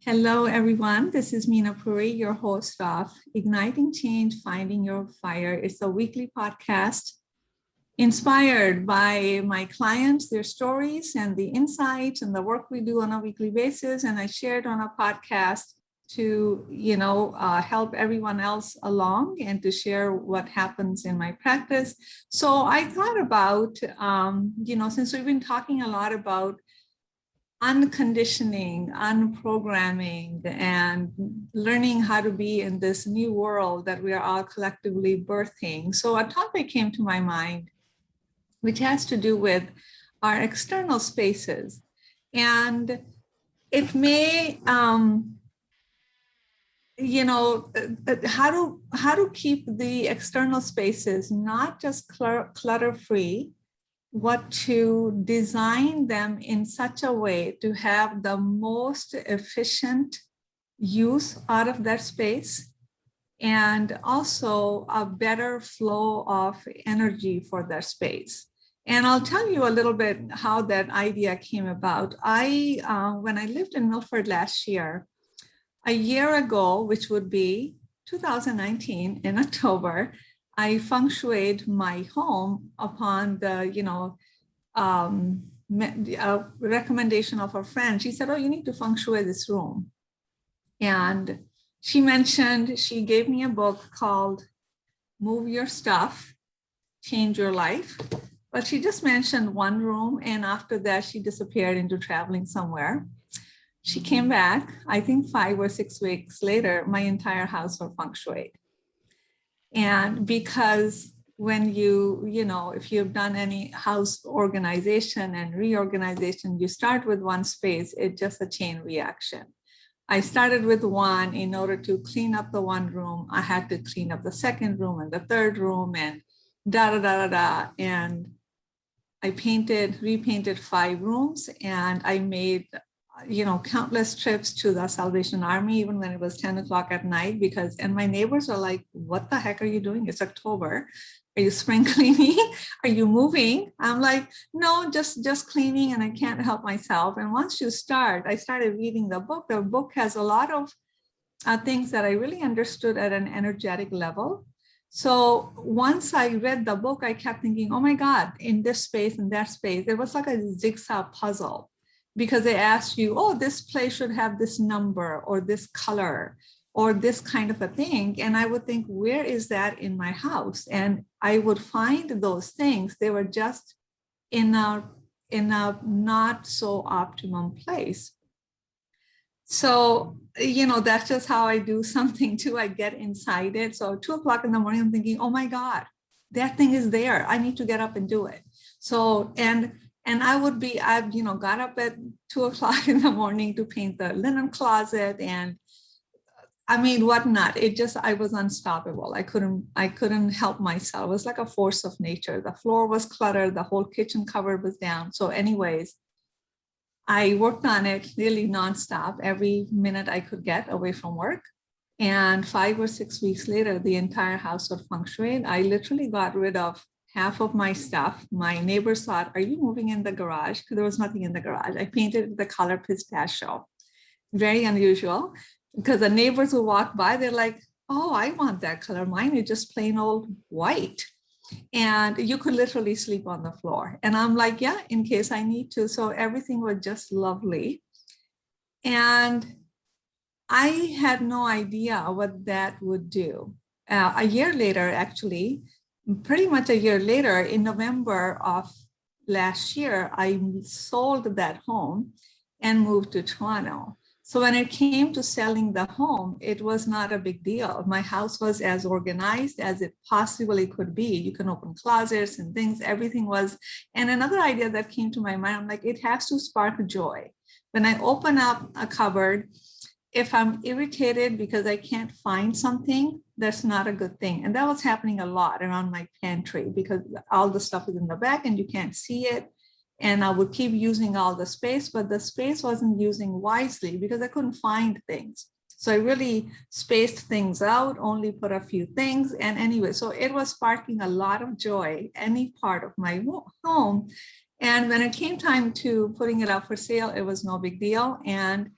Hello, everyone. This is Meena Puri, your host of Igniting Change, Finding Your Fire. It's a weekly podcast inspired by my clients, their stories, and the insights and the work we do on a weekly basis. And I share it on a podcast to, help everyone else along and to share what happens in my practice. So I thought about, since we've been talking a lot about unconditioning, unprogramming, and learning how to be in this new world that we are all collectively birthing. So a topic came to my mind, which has to do with our external spaces. And it may, how to keep the external spaces not just clutter-free, what to design them in such a way to have the most efficient use out of that space and also a better flow of energy for that space. And I'll tell you a little bit how that idea came about. When I lived in Milford last year, a year ago, which would be 2019 in October, I feng shuied my home upon the, recommendation of a friend. She said, "Oh, you need to feng shui this room." And she gave me a book called Move Your Stuff, Change Your Life. But she just mentioned one room. And after that, she disappeared into traveling somewhere. She came back, I think 5 or 6 weeks later, my entire house was feng shuied. And because when if you've done any house organization and reorganization, you start with one space, it's just a chain reaction. I started with one. In order to clean up the one room, I had to clean up the second room and the third room and And I repainted 5 rooms, and I made countless trips to the Salvation Army, even when it was 10 o'clock at night, and my neighbors are like, "What the heck are you doing? It's October. Are you spring cleaning? Are you moving?" I'm like, "No, just cleaning, and I can't help myself." And once I started reading the book. The book has a lot of things that I really understood at an energetic level. So once I read the book, I kept thinking, oh my God, in this space and that space, it was like a jigsaw puzzle. Because they asked you, oh, this place should have this number or this color or this kind of a thing. And I would think, where is that in my house? And I would find those things. They were just in a not so optimum place. So, that's just how I do something too. I get inside it. So 2 o'clock in the morning, I'm thinking, oh my God, that thing is there. I need to get up and do it. So, and I've got up at 2 o'clock in the morning to paint the linen closet and whatnot. I was unstoppable. I couldn't help myself. It was like a force of nature. The floor was cluttered. The whole kitchen cupboard was down. So anyways, I worked on it really nonstop every minute I could get away from work. And 5 or 6 weeks later, the entire house was feng shuied. I literally got rid of half of my stuff. My neighbors thought, are you moving in the garage? Because there was nothing in the garage. I painted the color pistachio. Very unusual, because the neighbors who walk by, they're like, oh, I want that color. Mine is just plain old white. And you could literally sleep on the floor. And I'm like, yeah, in case I need to. So everything was just lovely. And I had no idea what that would do. A year later, actually, pretty much a year later, in November of last year, I sold that home and moved to Toronto. So when it came to selling the home, it was not a big deal. My house was as organized as it possibly could be. You can open closets and things, everything was. And another idea that came to my mind, I'm like, it has to spark joy. When I open up a cupboard, if I'm irritated because I can't find something, that's not a good thing. And that was happening a lot around my pantry because all the stuff is in the back and you can't see it. And I would keep using all the space, but the space wasn't using wisely because I couldn't find things. So I really spaced things out, only put a few things. And anyway, so it was sparking a lot of joy, any part of my home. And when it came time to putting it up for sale, it was no big deal. And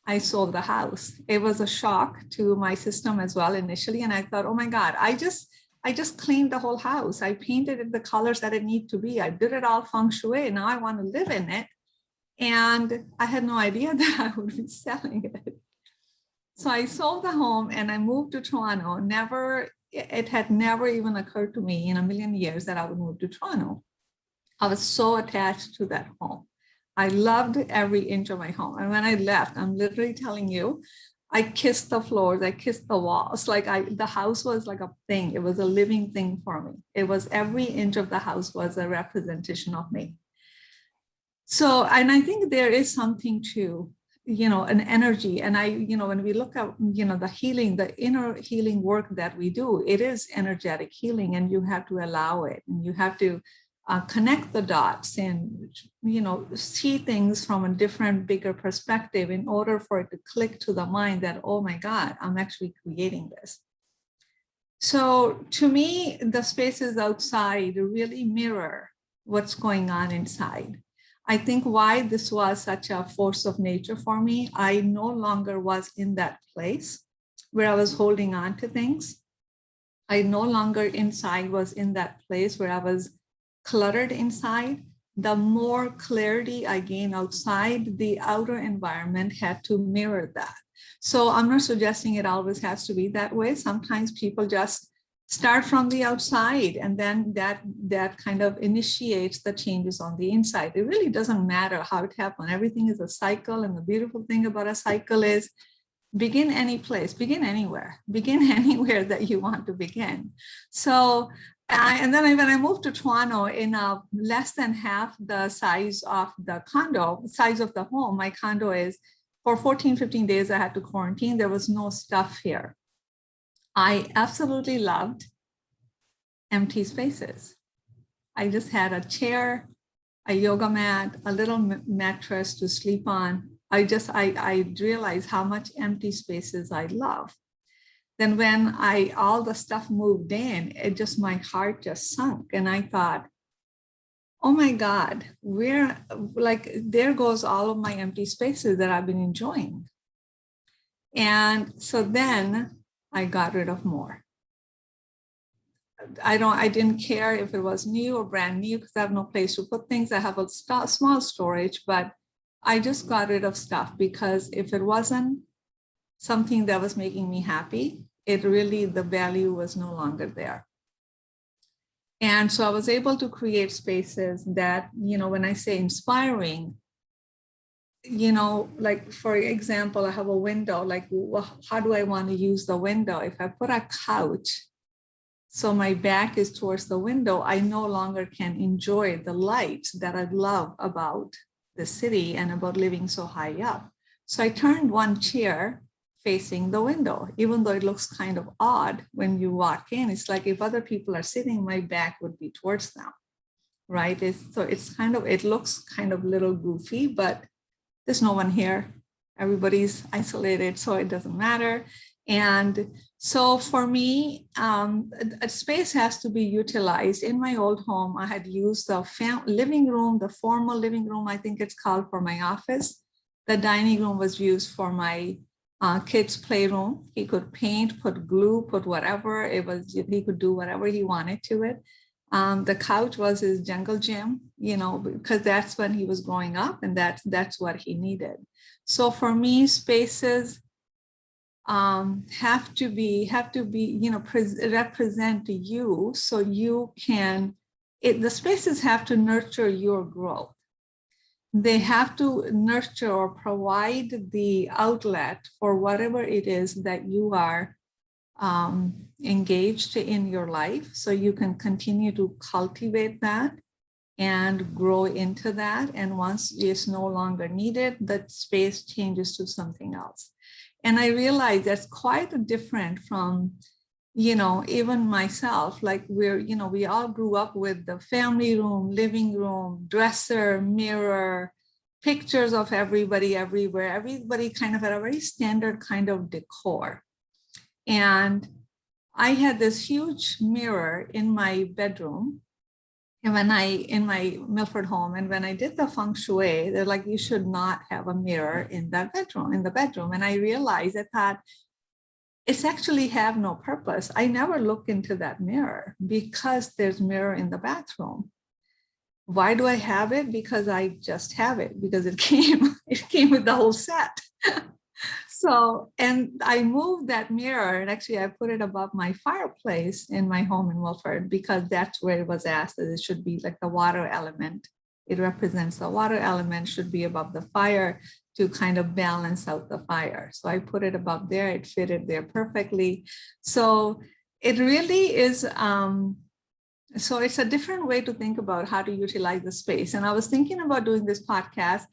I sold the house. It was a shock to my system as well initially. And I thought, oh my God, I just cleaned the whole house. I painted it the colors that it need to be. I did it all feng shui. Now I want to live in it. And I had no idea that I would be selling it. So I sold the home and I moved to Toronto. It had never even occurred to me in a million years that I would move to Toronto. I was so attached to that home. I loved every inch of my home. And when I left, I'm literally telling you, I kissed the floors, I kissed the walls. Like the house was like a thing. It was a living thing for me. It was every inch of the house was a representation of me. So, and I think there is something to, an energy. And when we look at, the healing, the inner healing work that we do, it is energetic healing, and you have to allow it, and you have to connect the dots and, see things from a different, bigger perspective in order for it to click to the mind that, oh my God, I'm actually creating this. So to me, the spaces outside really mirror what's going on inside. I think why this was such a force of nature for me, I no longer was in that place where I was holding on to things. I no longer inside was in that place where I was cluttered inside. The more clarity I gain outside, the outer environment had to mirror that. So I'm not suggesting it always has to be that way. Sometimes people just start from the outside, and then that kind of initiates the changes on the inside. It really doesn't matter how it happens. Everything is a cycle, and the beautiful thing about a cycle is begin any place, begin anywhere that you want to begin. So, and then when I moved to Toronto, in less than half the size of the size of the home, my condo is, for 14, 15 days, I had to quarantine. There was no stuff here. I absolutely loved empty spaces. I just had a chair, a yoga mat, a little mattress to sleep on. I realized how much empty spaces I love. Then when all the stuff moved in, my heart just sunk. And I thought, oh my God, there goes all of my empty spaces that I've been enjoying. And so then I got rid of more. I didn't care if it was new or brand new because I have no place to put things. I have a small storage, but I just got rid of stuff because if it wasn't something that was making me happy, the value was no longer there. And so I was able to create spaces that, when I say inspiring, like for example, I have a window, like how do I want to use the window? If I put a couch, so my back is towards the window, I no longer can enjoy the light that I love about the city and about living so high up. So I turned one chair facing the window, even though it looks kind of odd when you walk in. It's like if other people are sitting, my back would be towards them, right? It looks kind of a little goofy, but there's no one here. Everybody's isolated, so it doesn't matter. And so for me, a space has to be utilized. In my old home, I had used the living room, the formal living room, I think it's called, for my office. The dining room was used for my kids' playroom. He could paint, put glue, put whatever. He could do whatever he wanted to it. The couch was his jungle gym, because that's when he was growing up, and that's what he needed. So for me, spaces have to be represent you, so you can. The spaces have to nurture your growth. They have to nurture or provide the outlet for whatever it is that you are engaged in your life, so you can continue to cultivate that and grow into that. And once it's no longer needed, that space changes to something else. And I realize that's quite different from, even myself. Like we all grew up with the family room, living room, dresser, mirror, pictures of everybody everywhere. Everybody kind of had a very standard kind of decor. And I had this huge mirror in my bedroom, And in my Milford home, and when I did the Feng Shui, they're like, you should not have a mirror in the bedroom. And I realized, I thought, it's actually have no purpose. I never look into that mirror because there's mirror in the bathroom. Why do I have it? Because I just have it, because it came with the whole set. So, and I moved that mirror, and actually I put it above my fireplace in my home in Wilford, because that's where it was asked that it should be like the water element. It represents the water element, should be above the fire to kind of balance out the fire. So I put it above there, it fitted there perfectly. So it really is, so it's a different way to think about how to utilize the space. And I was thinking about doing this podcast.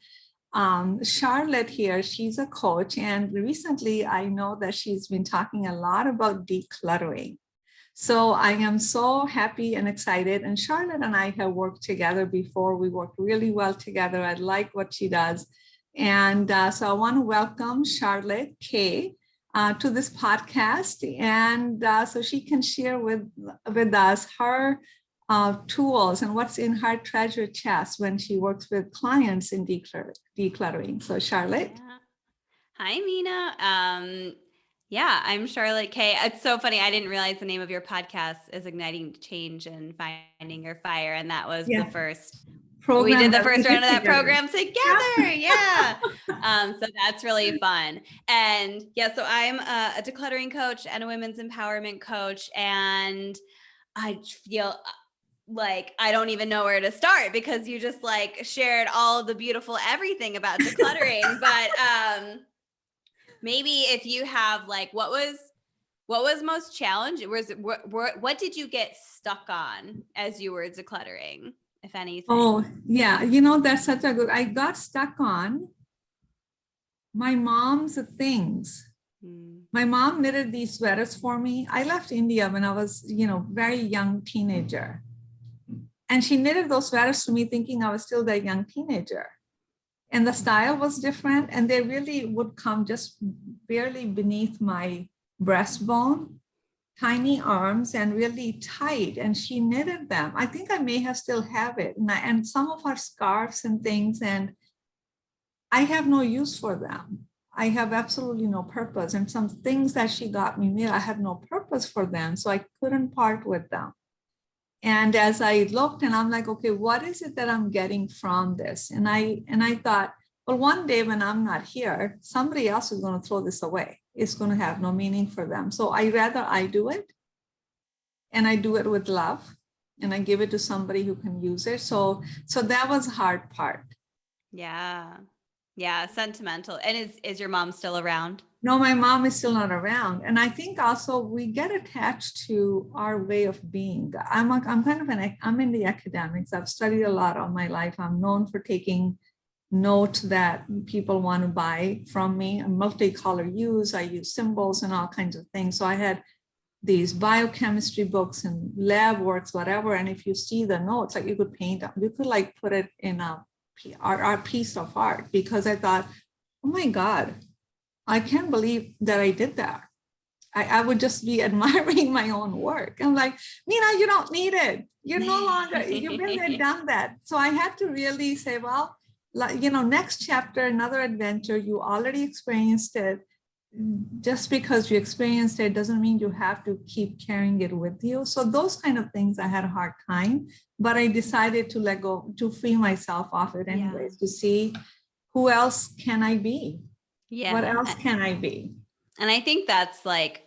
Charlotte here, she's a coach, and recently I know that she's been talking a lot about decluttering. So I am so happy and excited. And Charlotte and I have worked together before. We work really well together. I like what she does. And so I want to welcome Charlotte Kaye to this podcast. And so she can share with us her tools and what's in her treasure chest when she works with clients in decluttering. So Charlotte. Yeah. Hi, Mina. Yeah, I'm Charlotte Kaye. It's so funny. I didn't realize the name of your podcast is Igniting Change and Finding Your Fire. And that was the first program. We did the first round of that program together. Yeah. So that's really fun. And yeah, so I'm a decluttering coach and a women's empowerment coach. And I feel like I don't even know where to start, because you just like shared all the beautiful everything about decluttering. But maybe if you have like, what was most challenging? What did you get stuck on as you were decluttering, if anything? Oh yeah, that's such a good. I got stuck on my mom's things. My mom knitted these sweaters for me. I left India when I was, very young teenager. And she knitted those sweaters to me thinking I was still that young teenager. And the style was different, and they really would come just barely beneath my breastbone, tiny arms, and really tight. And she knitted them. I think I may have still have it. And some of her scarves and things, and I have no use for them. I have absolutely no purpose. And some things that she got me made, I have no purpose for them. So I couldn't part with them. And as I looked, and I'm like, okay, what is it that I'm getting from this? And I thought, well, one day when I'm not here, somebody else is going to throw this away. It's going to have no meaning for them. So I do it, and I do it with love, and I give it to somebody who can use it. So that was the hard part. Yeah. Yeah. Sentimental. And is your mom still around? No, my mom is still not around. And I think also we get attached to our way of being. I'm in the academics. I've studied a lot all my life. I'm known for taking note that people want to buy from me. A multicolor use. I use symbols and all kinds of things. So I had these biochemistry books and lab works, whatever. And if you see the notes, like you could paint, you could like put it in a piece of art, because I thought, oh my God, I can't believe that I did that. I would just be admiring my own work. I'm like, Mina, you don't need it. You're no longer, you've been there, done that. So I had to really say, well, next chapter, another adventure, you already experienced it. Just because you experienced it doesn't mean you have to keep carrying it with you. So those kind of things I had a hard time, but I decided to let go, to free myself off it anyways, to see who else can I be? Yeah. What else can I be? And I think that's like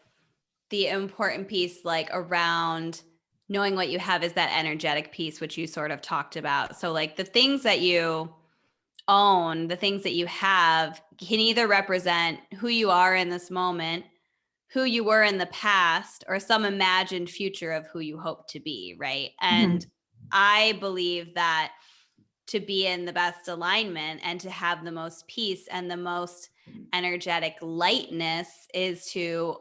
the important piece, like around knowing what you have, is that energetic piece, which you sort of talked about. So like the things that you own, the things that you have, can either represent who you are in this moment, who you were in the past, or some imagined future of who you hope to be, right? And I believe that to be in the best alignment and to have the most peace and the most energetic lightness is to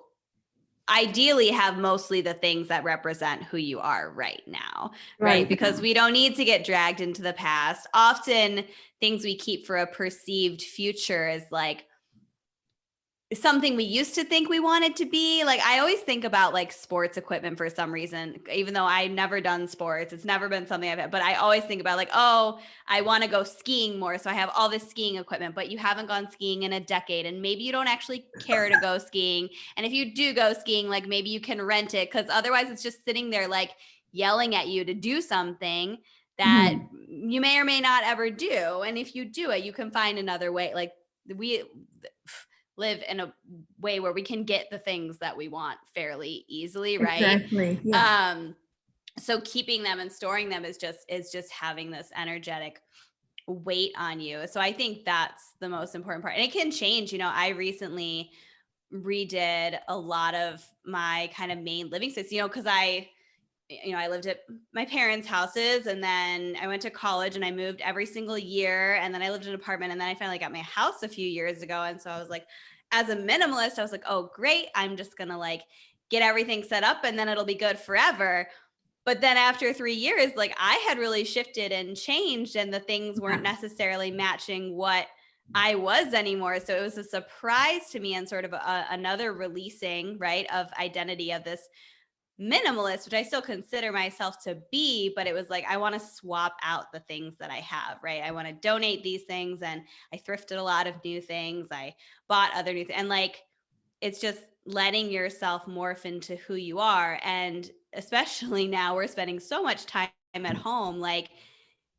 ideally have mostly the things that represent who you are right now, right? Because we don't need to get dragged into the past. Often things we keep for a perceived future is like something we used to think we wanted to be. Like, I always think about like sports equipment for some reason, even though I've never done sports. It's never been something I've had, but I always think about like, oh, I want to go skiing more. So I have all this skiing equipment, but you haven't gone skiing in a decade. And maybe you don't actually care to go skiing. And if you do go skiing, like maybe you can rent it, because otherwise it's just sitting there like yelling at you to do something that you may or may not ever do. And if you do it, you can find another way. Like, we live in a way where we can get the things that we want fairly easily, right? Exactly. Yeah. So keeping them and storing them is just having this energetic weight on you. So I think that's the most important part. And it can change. I recently redid a lot of my kind of main living space, because I lived at my parents' houses, and then I went to college and I moved every single year. And then I lived in an apartment, and then I finally got my house a few years ago. And so I was like, as a minimalist, I was like, oh, great. I'm just going to like get everything set up and then it'll be good forever. But then after 3 years, like I had really shifted and changed, and the things weren't necessarily matching what I was anymore. So it was a surprise to me, and sort of another releasing, right, of identity of this minimalist, which I still consider myself to be, but it was like, I want to swap out the things that I have, right? I want to donate these things, and I thrifted a lot of new things. I bought other new things, and like, it's just letting yourself morph into who you are. And especially now we're spending so much time at home, like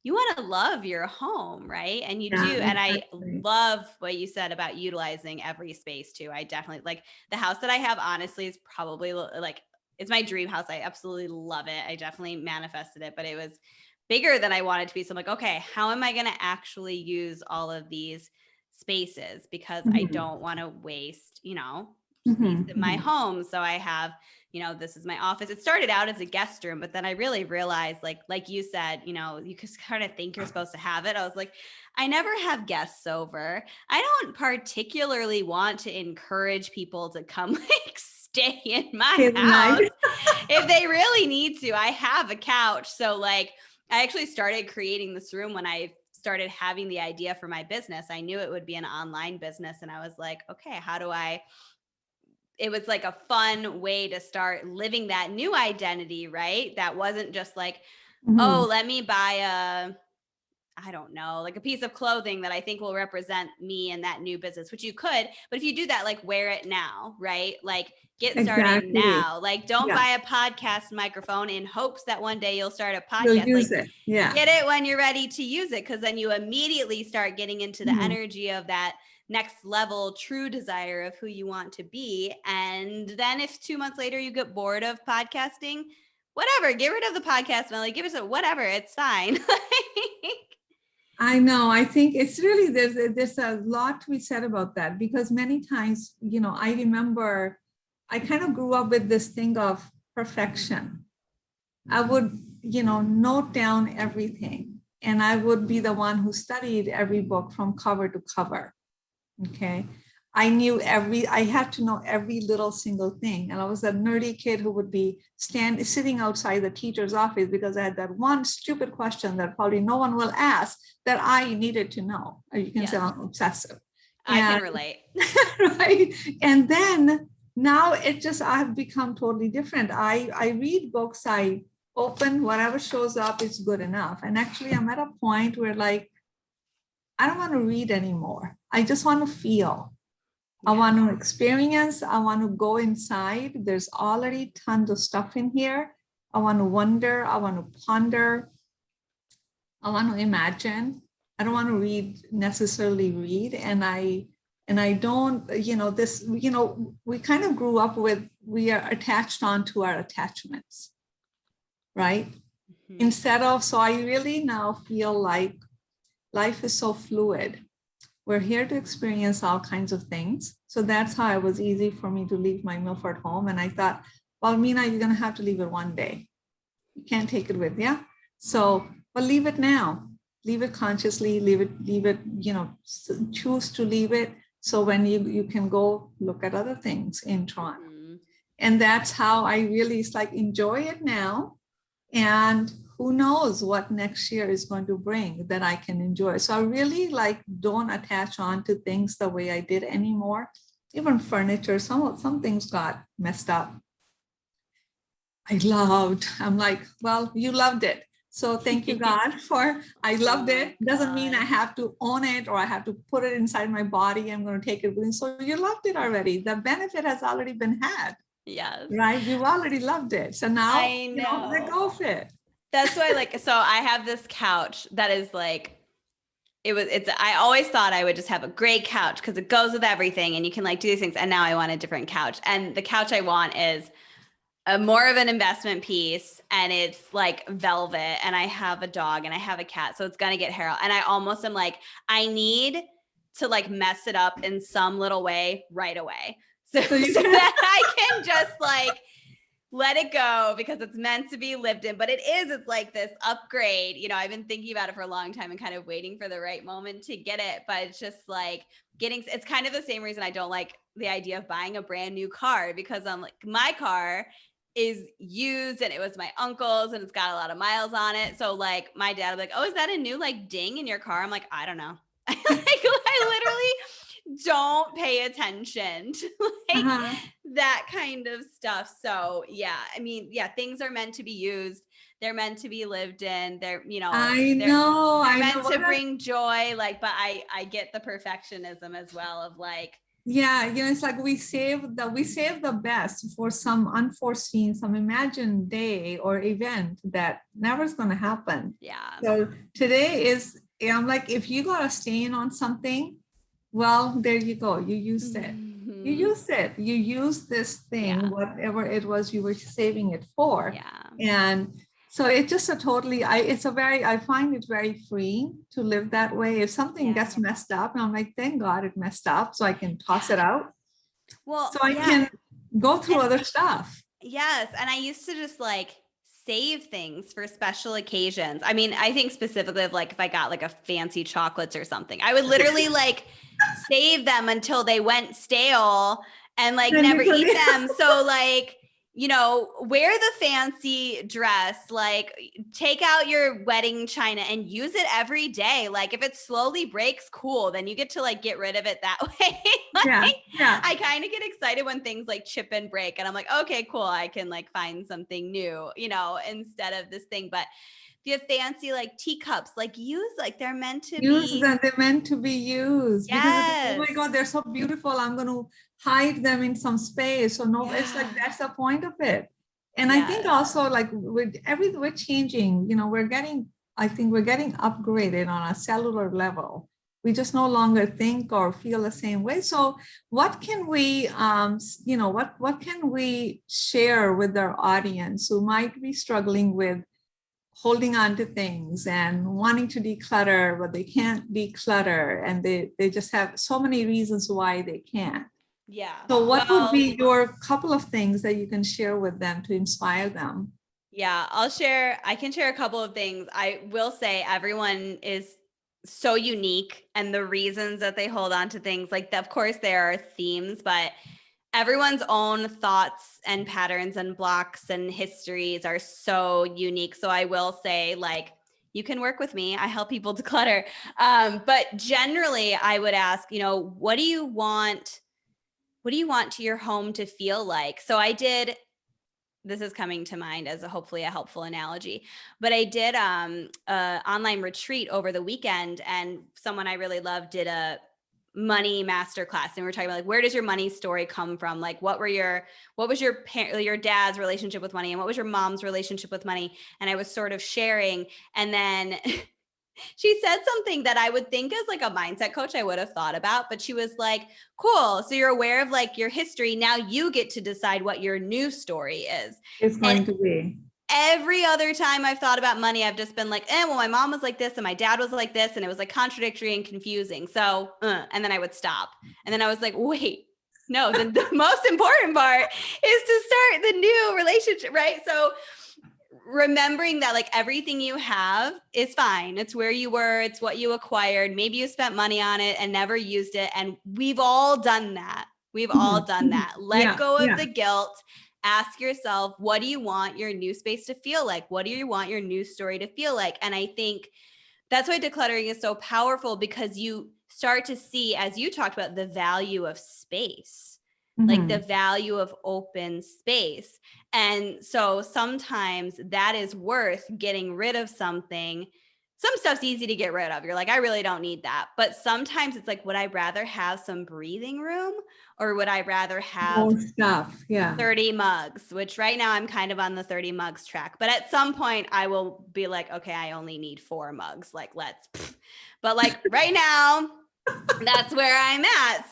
you want to love your home, right? And you do. And I Exactly. love what you said about utilizing every space too. I definitely like the house that I have, honestly, is probably like, it's my dream house. I absolutely love it. I definitely manifested it, but it was bigger than I wanted to be. So I'm like, okay, how am I going to actually use all of these spaces? Because I don't want to waste, space in my home. So I have, this is my office. It started out as a guest room, but then I really realized, like you said, you just kind of think you're supposed to have it. I was like, I never have guests over. I don't particularly want to encourage people to come like stay in my house. If they really need to. I have a couch. So like, I actually started creating this room when I started having the idea for my business. I knew it would be an online business, and I was like, okay, it was like a fun way to start living that new identity, right? That wasn't just like, oh, let me buy I don't know, like a piece of clothing that I think will represent me in that new business, which you could. But if you do that, like wear it now, right? Like get started now. Like don't buy a podcast microphone in hopes that one day you'll start a You'll podcast. use Like it. Yeah. get it when you're ready to use it, because then you immediately start getting into the energy of that next level true desire of who you want to be. And then if 2 months later you get bored of podcasting, whatever, get rid of the podcast, Melly, give us whatever, it's fine. I know. I think it's really, there's a lot to be said about that, because many times, I remember I kind of grew up with this thing of perfection. I would, note down everything, and I would be the one who studied every book from cover to cover. Okay. I had to know every little single thing. And I was a nerdy kid who would be sitting outside the teacher's office because I had that one stupid question that probably no one will ask that I needed to know. Or you can say I'm obsessive. I can relate. Right. And then now I have become totally different. I read books, I open whatever shows up is good enough. And actually I'm at a point where like, I don't want to read anymore. I just want to feel. I want to experience. I want to go inside. There's already tons of stuff in here. I want to wonder. I want to ponder. I want to imagine. I don't want to necessarily read. And I don't, we kind of grew up with, we are attached onto our attachments, right? So I really now feel like life is so fluid. We're here to experience all kinds of things. So that's how it was easy for me to leave my Milford home. And I thought, well, Meena, you're going to have to leave it one day. You can't take it with you. So, but leave it now. Leave it consciously, leave it, choose to leave it. So when you can go look at other things in Toronto. And that's how I really, it's like, enjoy it now. And who knows what next year is going to bring that I can enjoy. So I really don't attach on to things the way I did anymore. even furniture, some things got messed up. I'm like, well, you loved it. So thank you, God, for I Oh loved my it. Doesn't mean I God. have to own it or I have to put it inside my body. I'm going to take it with me. So you loved it already. The benefit has already been had, Yes. right? You've already loved it. So now, I let know. go of it. That's why, like, so I have this couch that is like, I always thought I would just have a great couch because it goes with everything and you can like do these things. And now I want a different couch. And the couch I want is a more of an investment piece and it's like velvet and I have a dog and I have a cat. So it's going to get hair out. And I almost am like, I need to like mess it up in some little way right away. So, So you so can, that I can just like let it go because it's meant to be lived in. But it's like this upgrade. I've been thinking about it for a long time and kind of waiting for the right moment to get it. But it's just like it's kind of the same reason I don't like the idea of buying a brand new car because I'm like, my car is used and it was my uncle's and it's got a lot of miles on it. So like my dad would be like, oh, is that a new like ding in your car? I'm like, I don't know. I literally don't pay attention to like that kind of stuff. So yeah, I mean, yeah, things are meant to be used. They're meant to be lived in. They're I meant know. to bring joy. Like, but I get the perfectionism as well of like, Yeah, it's like we save the best for some unforeseen, some imagined day or event that never is going to happen. yeah. So today is, I'm like, if you got a stain on something, well, there you go. You used it. You Mm-hmm. used it. You used this thing, Yeah. whatever it was you were saving it for. Yeah. And so it's just I find it very freeing to live that way. If something Yeah. gets messed up, I'm like, thank God it messed up so I can toss it out. Well, So I yeah. can go through And other stuff. yes. And I used to just like save things for special occasions. I mean, I think specifically of like if I got like a fancy chocolates or something, I would literally like save them until they went stale and like Then never you put eat it, them. So like, wear the fancy dress, like take out your wedding china and use it every day. Like if it slowly breaks, cool, then you get to like get rid of it that way. yeah, Like yeah. I kind of get excited when things like chip and break and I'm like, okay, cool. I can like find something new, instead of this thing. But if you have fancy like teacups, like use, like they're meant to Use be. them. They're meant to be used because oh my Yes. God, they're so beautiful. I'm going to hide them in some space. So no, it's like Yeah. that's the point of it. And I think Yes. also like we're changing, I think we're getting upgraded on a cellular level. We just no longer think or feel the same way. So what can we, what can we share with our audience who might be struggling with holding on to things and wanting to declutter, but they can't declutter, and they just have so many reasons why they can't. Yeah. So what would Well, be your couple of things that you can share with them to inspire them? yeah, I can share a couple of things. I will say everyone is so unique and the reasons that they hold on to things like of course there are themes, but everyone's own thoughts and patterns and blocks and histories are so unique. So I will say like you can work with me. I help people declutter. But generally I would ask, what do you want to your home to feel like? So this is coming to mind as hopefully a helpful analogy, but I did a online retreat over the weekend and someone I really love did a money masterclass and we were talking about like where does your money story come from, like what was your dad's relationship with money and what was your mom's relationship with money, and I was sort of sharing and then she said something that I would think as like a mindset coach I would have thought about, but she was like, cool, so you're aware of like your history, now you get to decide what your new story is. It's And going to be. every other time I've thought about money, I've just been like, well, my mom was like this and my dad was like this, and it was like contradictory and confusing. So, and then I would stop. And then I was like, wait, no, the most important part is to start the new relationship, right? So remembering that like everything you have is fine. It's where you were, it's what you acquired. Maybe you spent money on it and never used it. And we've all done that. We've all done that. Let go of the guilt. Ask yourself, what do you want your new space to feel like? What do you want your new story to feel like? And I think that's why decluttering is so powerful because you start to see, as you talked about, the value of space, Mm-hmm. like the value of open space. And so sometimes that is worth getting rid of something. Some stuff's easy to get rid of. You're like, I really don't need that. But sometimes it's like, would I rather have some breathing room, or would I rather have More stuff? Yeah. 30 mugs, which right now I'm kind of on the 30 mugs track. But at some point I will be like, okay, I only need 4 mugs. Like, but like right now, that's where I'm at.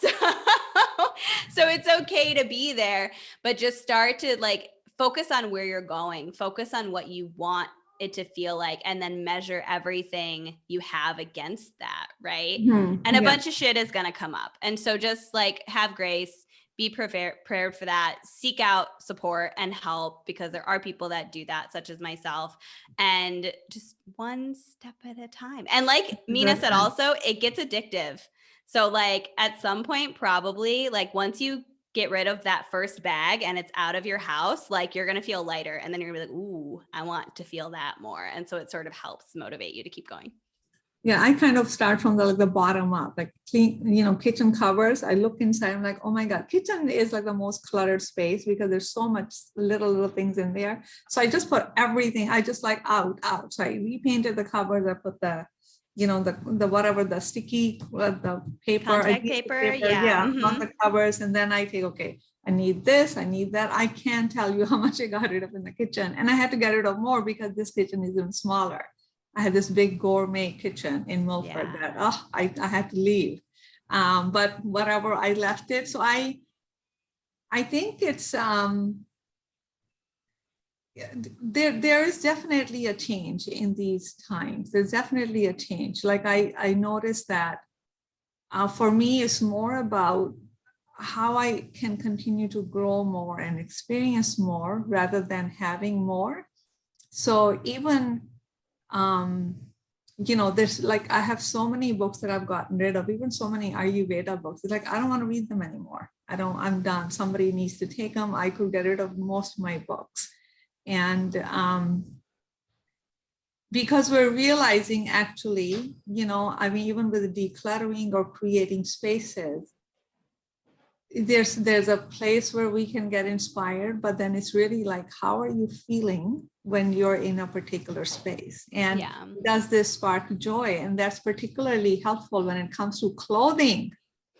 So it's okay to be there, but just start to like focus on where you're going, focus on what you want it to feel like, and then measure everything you have against that, right? Mm-hmm. And a bunch of shit is going to come up. And so just like have grace, be prepared for that, seek out support and help, because there are people that do that, such as myself, and just one step at a time. And like Mina said, also, it gets addictive. So like at some point, probably like once you get rid of that first bag and it's out of your house, like you're going to feel lighter, and then you're gonna be like, ooh, I want to feel that more. And so it sort of helps motivate you to keep going. Yeah, I kind of start from the bottom up, like clean, kitchen covers. I look inside, I'm like, oh my God, kitchen is like the most cluttered space because there's so much little things in there. So I just put everything, I just like out. So I repainted the covers, I put the whatever, the sticky, the paper. Contact paper, yeah. Mm-hmm. On the covers. And then I think, okay, I need this, I need that. I can't tell you how much I got rid of in the kitchen. And I had to get rid of more because this kitchen is even smaller. I had this big gourmet kitchen in Milford that I had to leave. But whatever, I left it. So I think it's there is definitely a change in these times. There's definitely a change. Like I noticed that for me, it's more about how I can continue to grow more and experience more rather than having more. So even there's like, I have so many books that I've gotten rid of, even so many Ayurveda books. It's like, I don't want to read them anymore. I'm done. Somebody needs to take them. I could get rid of most of my books. And because we're realizing actually, even with decluttering or creating spaces, there's a place where we can get inspired, but then it's really like, how are you feeling when you're in a particular space? And does this spark joy? And that's particularly helpful when it comes to clothing.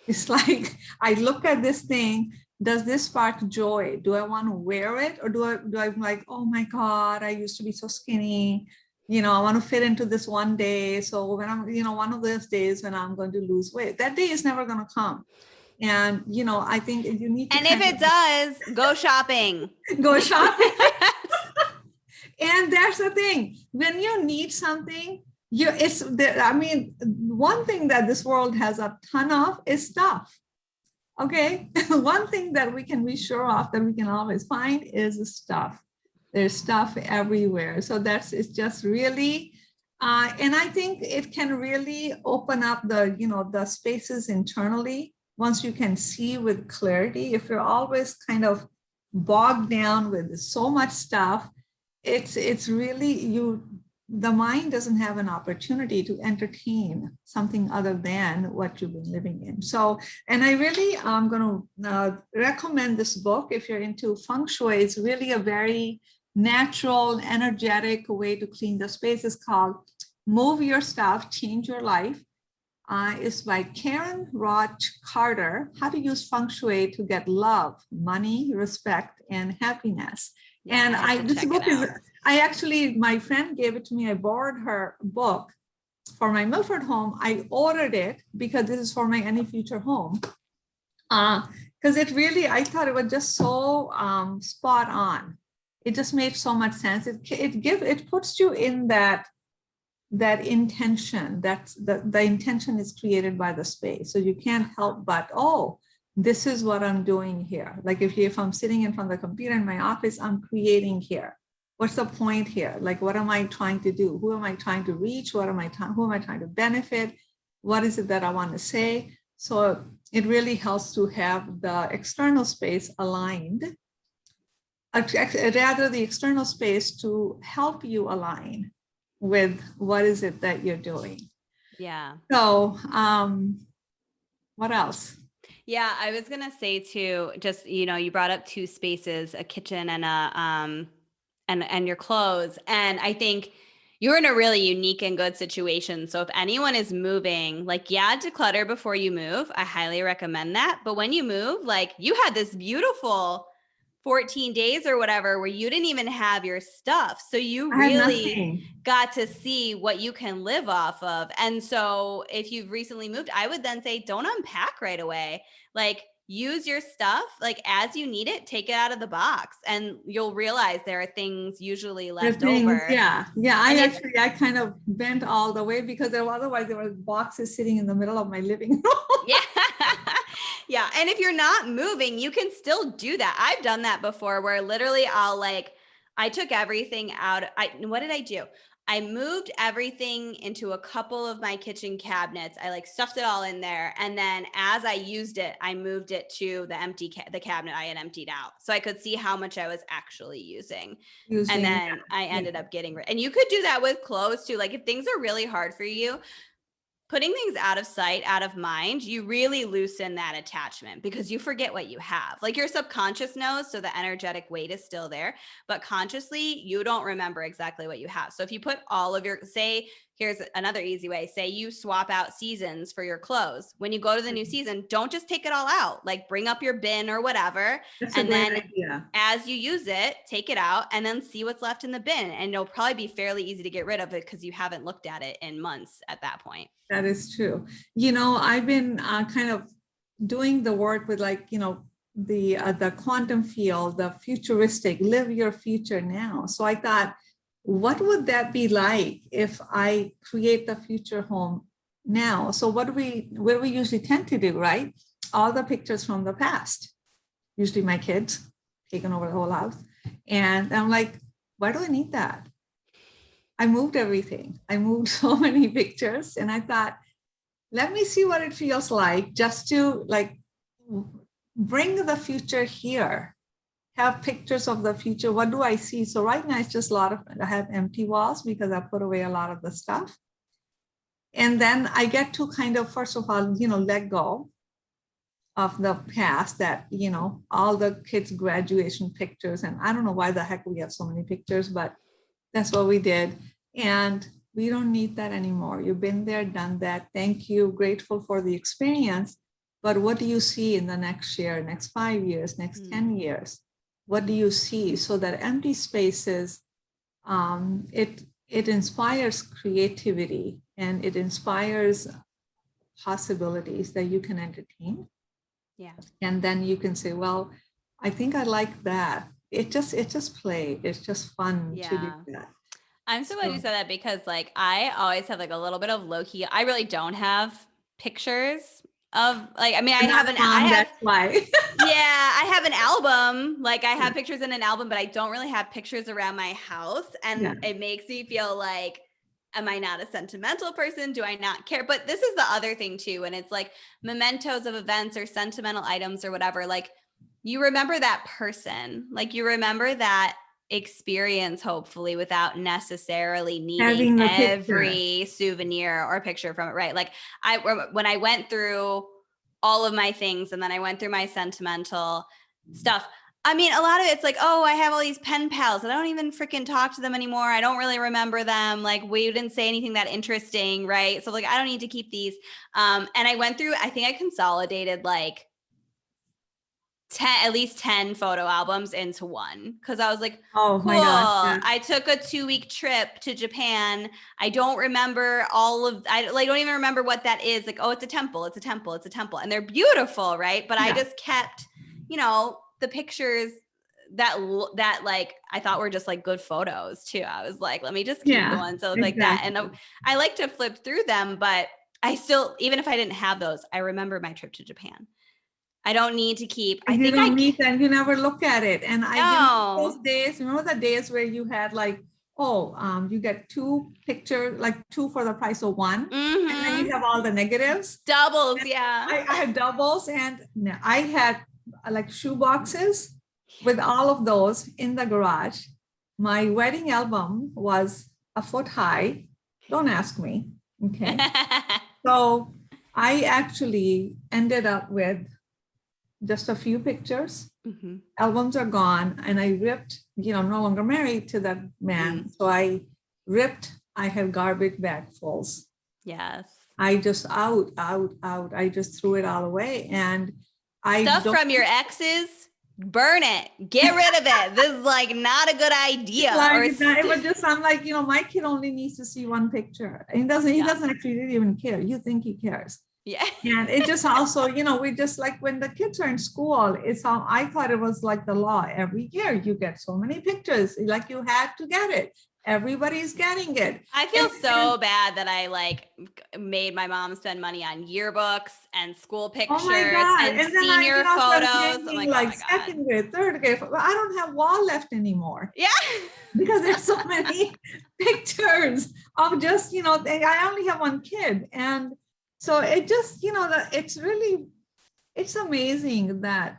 It's like, I look at this thing, does this spark joy? Do I want to wear it? Or do I'm like, oh my God, I used to be so skinny. I want to fit into this one day. So when I'm, one of those days when I'm going to lose weight, that day is never going to come. And, I think you need to. And if it does, go shopping. Go shopping. And that's the thing. When you need something, one thing that this world has a ton of is stuff. Okay. One thing that we can be sure of that we can always find is stuff. There's stuff everywhere. So it's just really, and I think it can really open up the spaces internally. Once you can see with clarity, if you're always kind of bogged down with so much stuff, it's really the mind doesn't have an opportunity to entertain something other than what you've been living in. So, and I really am going to recommend this book if you're into Feng Shui. It's really a very natural, energetic way to clean the space. It's called Move Your Stuff, Change Your Life. It's by Karen Roch Carter, How to Use Feng Shui to Get Love, Money, Respect, and Happiness. And this book is, my friend gave it to me. I borrowed her book for my Milford home. I ordered it because this is for my any future home. Because I thought it was just so spot on. It just made so much sense. It puts you in that intention. That's the intention is created by the space. So you can't help but, this is what I'm doing here. Like if I'm sitting in front of the computer in my office, I'm creating here. What's the point here? Like, what am I trying to do? Who am I trying to reach? Who am I trying to benefit? What is it that I want to say? So it really helps to have the external space aligned, rather the external space to help you align with what is it that you're doing. Yeah. So, what else? Yeah, I was gonna say too, just you brought up two spaces, a kitchen and and your clothes. And I think you're in a really unique and good situation. So if anyone is moving, like, yeah, declutter before you move. I highly recommend that. But when you move, like, you had this beautiful 14 days or whatever where you didn't even have your stuff. So you I had really nothing. got to see what you can live off of. And so if you've recently moved, I would then say don't unpack right away. Like, use your stuff like as you need it, take it out of the box, and you'll realize there are things usually The left things, over. yeah. And if I kind of bent all the way because otherwise there were boxes sitting in the middle of my living room. yeah. Yeah. And if you're not moving, you can still do that. I've done that before where literally I took everything out. What did I do? I moved everything into a couple of my kitchen cabinets. I like stuffed it all in there. And then as I used it, I moved it to the cabinet I had emptied out. So I could see how much I was actually using. And then I ended up getting rid. And you could do that with clothes too. Like if things are really hard for you, putting things out of sight, out of mind, you really loosen that attachment because you forget what you have. Like your subconscious knows, so the energetic weight is still there, but consciously you don't remember exactly what you have. So if you put all of here's another easy way, say you swap out seasons for your clothes. When you go to the new season, don't just take it all out, like bring up your bin or whatever. That's and a great then idea. as you use it, take it out and then see what's left in the bin. And it'll probably be fairly easy to get rid of it because you haven't looked at it in months at that point. That is true. I've been kind of doing the work with the quantum field, the futuristic, live your future now. So I thought, what would that be like if I create the future home now? So what do we usually tend to do, right? All the pictures from the past, usually my kids taking over the whole house. And I'm like, why do I need that? I moved everything. I moved so many pictures and I thought, let me see what it feels like just to bring the future here, have pictures of the future. What do I see? So right now it's just I have empty walls because I put away a lot of the stuff. And then I get to kind of, first of all, let go of the past that, all the kids' graduation pictures. And I don't know why the heck we have so many pictures, but that's what we did. And we don't need that anymore. You've been there, done that. Thank you. Grateful for the experience. But what do you see in the next year, next 5 years, next 10 years? What do you see? So that empty spaces, it inspires creativity and it inspires possibilities that you can entertain. Yeah. And then you can say, well, I think I like that. It's just play. It's just fun to do that. I'm so glad you said that because I always have a little bit of low key. I really don't have pictures of I have why. Yeah, I have an album. I have pictures in an album, but I don't really have pictures around my house. And it makes me feel like, am I not a sentimental person? Do I not care? But this is the other thing too. And it's mementos of events or sentimental items or whatever. You remember that person, you remember that experience, hopefully, without necessarily needing every souvenir or picture from it. Right. When I went through all of my things and then I went through my sentimental stuff, I mean, a lot of it's oh, I have all these pen pals and I don't even freaking talk to them anymore. I don't really remember them. We didn't say anything that interesting. Right. So I don't need to keep these. And I went through, I think I consolidated at least 10 photo albums into one. Cause I was oh cool. My God, yeah. I took a 2-week trip to Japan. I don't remember I don't even remember what that is. Oh, it's a temple. It's a temple. It's a temple. And they're beautiful. Right. But I just kept, the pictures that I thought were just good photos too. I was let me just keep the ones that look like that. And I like to flip through them, but I still, even if I didn't have those, I remember my trip to Japan. I don't need to keep. You don't need that. You never look at it. And those days, remember the days where you had you get 2 pictures, 2 for the price of 1. Mm-hmm. And then you have all the negatives. Doubles, yeah. I had doubles and I had shoe boxes with all of those in the garage. My wedding album was a foot high. Don't ask me. Okay. So I actually ended up with just a few pictures. Mm-hmm. Albums are gone, and I ripped, I'm no longer married to that man. So I have garbage bag fulls. Yes. I just out. I just threw it all away. And Stuff from your exes, burn it, get rid of it. This is like not a good idea. It was just, I'm like, my kid only needs to see one picture. And he doesn't actually really even care. You think he cares. Yeah. And it just also, we just like when the kids are in school, I thought it was like the law. Every year you get so many pictures, like you had to get it. Everybody's getting it. I feel so bad that I like made my mom spend money on yearbooks and school pictures and senior photos. I'm like second grade, third grade. I don't have wall left anymore. Yeah. Because there's so many pictures of just, I only have one kid. And so it just, it's amazing that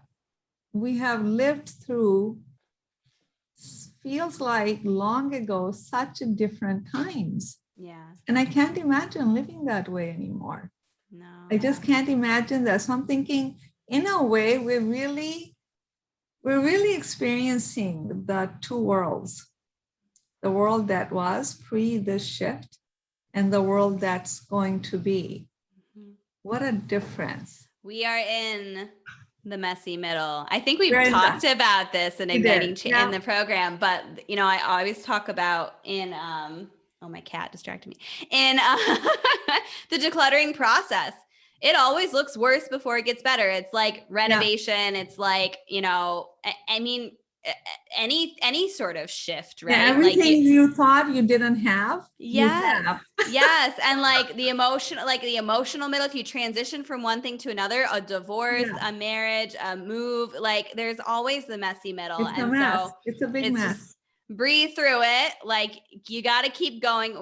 we have lived through, feels like long ago, such different times. Yeah. And I can't imagine living that way anymore. No. I just can't imagine that. So I'm thinking, in a way, we're really experiencing the two worlds. The world that was pre this shift and the world that's going to be. Mm-hmm. What a difference. We are in the messy middle. I think we've talked about this in Igniting in the program, but I always talk about in my cat distracted me. In the decluttering process. It always looks worse before it gets better. It's like renovation. Yeah. It's like, I mean, any sort of shift, right? Yeah, everything you thought you didn't have. Yes. You have. Yes. And like the emotional middle, if you transition from one thing to another, a divorce, a marriage, a move, like there's always the messy middle. It's a mess. It's a big mess. Breathe through it. Like you got to keep going.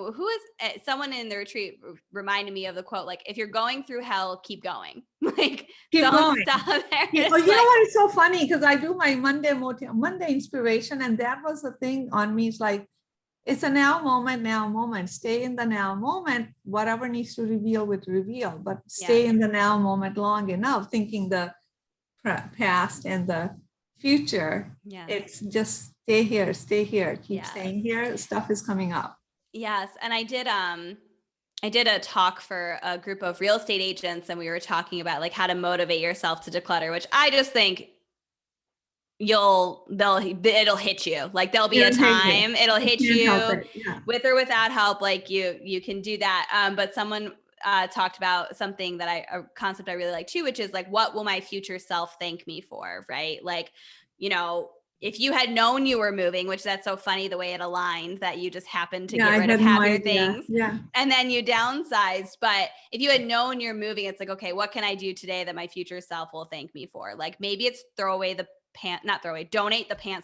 Someone in the retreat reminded me of the quote, like, if you're going through hell, keep going. Like don't stop there. You know what? It's so funny because I do my Monday inspiration. And that was the thing on me. It's like, it's a now moment. Stay in the now moment. Whatever needs to reveal with reveal, but stay in the now moment long enough, thinking the past and the future. Yeah. It's just stay here, keep staying here. Stuff is coming up. Yes. And I did a talk for a group of real estate agents, and we were talking about like how to motivate yourself to declutter, which I just think it'll hit you. Like there'll be a time it'll hit you with or without help. Like you can do that. But someone talked about something a concept I really like too, which is like, what will my future self thank me for? Right. Like, if you had known you were moving, which that's so funny, the way it aligned that you just happened to get rid of half your things and then you downsized. But if you had known you're moving, it's like, okay, what can I do today that my future self will thank me for? Like maybe it's donate the pants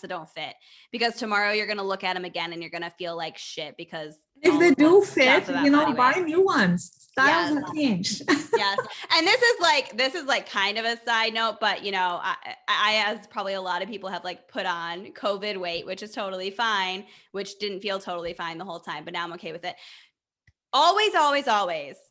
that don't fit, because tomorrow you're going to look at them again and you're going to feel like shit because if they do fit, buy new ones. Styles have changed. Yes. And this is like kind of a side note, but I, as probably a lot of people, have like put on COVID weight, which is totally fine, which didn't feel totally fine the whole time, but now I'm okay with it. Always,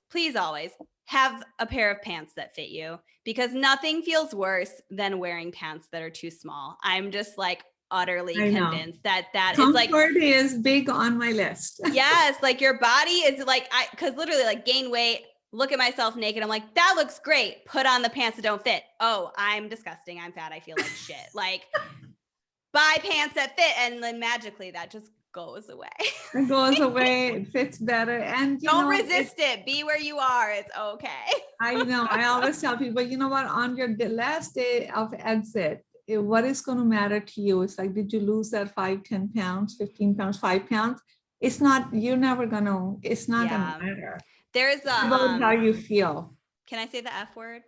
please always have a pair of pants that fit you, because nothing feels worse than wearing pants that are too small. I'm just like utterly convinced that comfort is like is big on my list. Yes, like your body is like, because literally like gain weight, look at myself naked, I'm like, that looks great. Put on the pants that don't fit. Oh, I'm disgusting. I'm fat. I feel like shit. Like buy pants that fit, and then magically that just goes away. It goes away. It fits better. And don't resist it. Be where you are. It's okay. I know. I always tell people, you know what, on your last day of exit, what is going to matter to you? It's like, did you lose that 5, 10 pounds, 15 pounds, 5 pounds? It's not, it's not going to matter. There's about how you feel. Can I say the F word?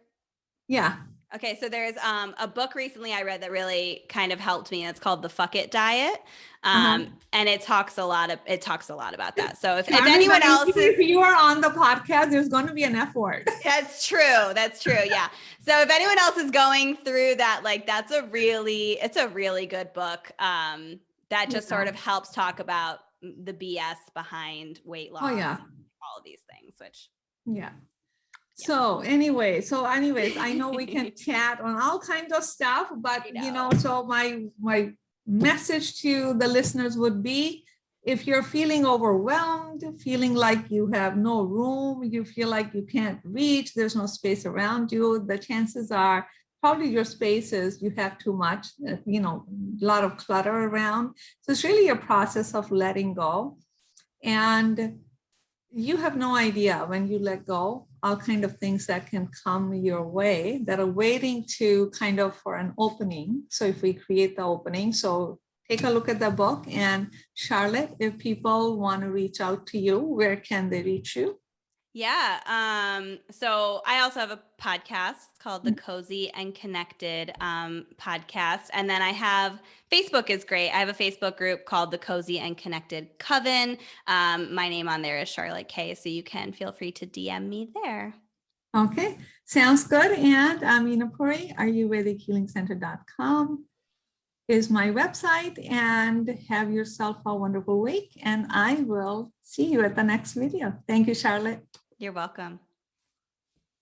Yeah. Okay. So there's a book recently I read that really kind of helped me, and it's called The Fuck It Diet. And it talks a lot about that. So if anyone else if you are on the podcast, there's going to be an F word. That's true. Yeah. So if anyone else is going through that, like it's a really good book. That just sort of helps talk about the BS behind weight loss. Oh, yeah. All of these things, which. Yeah. So anyways, I know we can chat on all kinds of stuff, but so my message to the listeners would be, if you're feeling overwhelmed, feeling like you have no room, you feel like you can't reach, there's no space around you, the chances are probably your spaces, you have too much, a lot of clutter around. So it's really a process of letting go. And you have no idea when you let go, all kind of things that can come your way that are waiting to kind of for an opening. So if we create the opening, so take a look at the book. And Charlotte, if people want to reach out to you, where can they reach you? Yeah. So I also have a podcast called the Cozy and Connected podcast. And then I have Facebook is great. I have a Facebook group called the Cozy and Connected Coven. My name on there is Charlotte Kaye. So you can feel free to DM me there. Okay. Sounds good. And Meena Puri, ayurvedikhealingcenter.com is my website. And have yourself a wonderful week. And I will see you at the next video. Thank you, Charlotte. You're welcome.